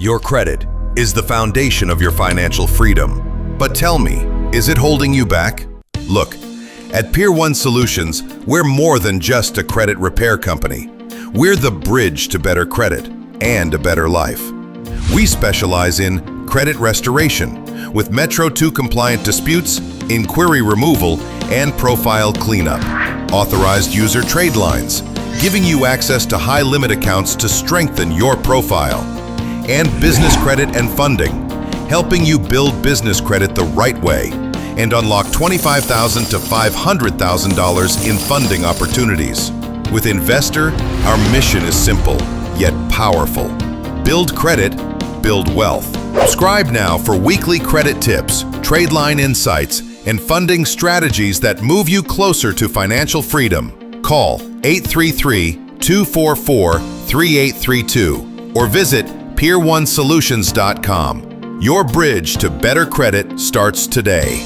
Your credit is the foundation of your financial freedom. But tell me, is it holding you back? Look, at Pier One Solutions, we're more than just a credit repair company. We're the bridge to better credit and a better life. We specialize in credit restoration with Metro 2 compliant disputes, inquiry removal, and profile cleanup. Authorized user trade lines, giving you access to high-limit accounts to strengthen your profile. And business credit and funding, helping you build business credit the right way and unlock $25,000 to $500,000 in funding opportunities. With Investor, our mission is simple, yet powerful. Build credit, build wealth. Subscribe now for weekly credit tips, trade line insights, and funding strategies that move you closer to financial freedom. Call 833-244-3832 or visit PierOneSolutions.com. Your bridge to better credit starts today.